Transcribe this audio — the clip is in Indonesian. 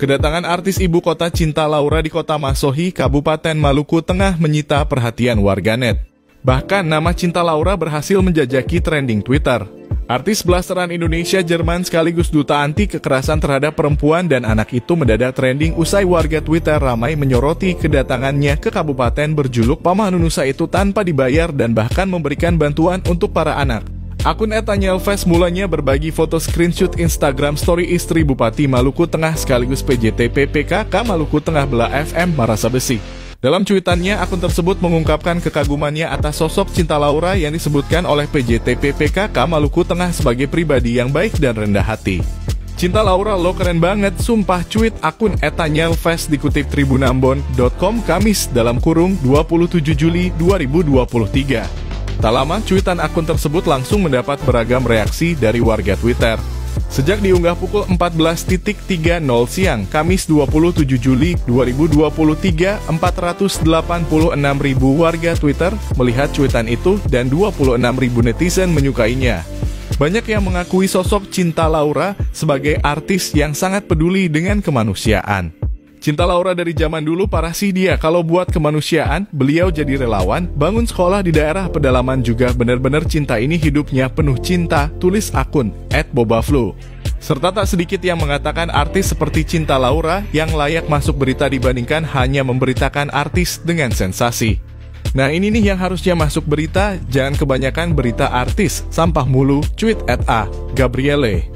Kedatangan artis ibu kota Cinta Laura di kota Masohi, Kabupaten Maluku Tengah menyita perhatian warganet. Bahkan nama Cinta Laura berhasil menjajaki trending Twitter. Artis blasteran Indonesia Jerman sekaligus duta anti kekerasan terhadap perempuan dan anak itu mendadak trending usai warga Twitter ramai menyoroti kedatangannya ke kabupaten berjuluk Pamanunusa itu tanpa dibayar dan bahkan memberikan bantuan untuk para anak. Akun @tanyelves mulanya berbagi foto screenshot Instagram story istri Bupati Maluku Tengah sekaligus PJT PPKK Maluku Tengah Bela FM Marasa Besi. Dalam cuitannya, akun tersebut mengungkapkan kekagumannya atas sosok Cinta Laura yang disebutkan oleh PJT PPKK Maluku Tengah sebagai pribadi yang baik dan rendah hati. Cinta Laura lo keren banget, sumpah, cuit akun @tanyelves dikutip tribunambon.com Kamis dalam kurung 27 Juli 2023. Tak lama, cuitan akun tersebut langsung mendapat beragam reaksi dari warga Twitter. Sejak diunggah pukul 14.30 siang, Kamis 27 Juli 2023, 486.000 warga Twitter melihat cuitan itu dan 26.000 netizen menyukainya. Banyak yang mengakui sosok Cinta Laura sebagai artis yang sangat peduli dengan kemanusiaan. Cinta Laura dari zaman dulu parah sih dia, kalau buat kemanusiaan, beliau jadi relawan, bangun sekolah di daerah pedalaman juga benar-benar cinta ini hidupnya penuh cinta, tulis akun @bobaflu. Serta tak sedikit yang mengatakan artis seperti Cinta Laura yang layak masuk berita dibandingkan hanya memberitakan artis dengan sensasi. Nah ini nih yang harusnya masuk berita, jangan kebanyakan berita artis, sampah mulu, tweet @a Gabriele.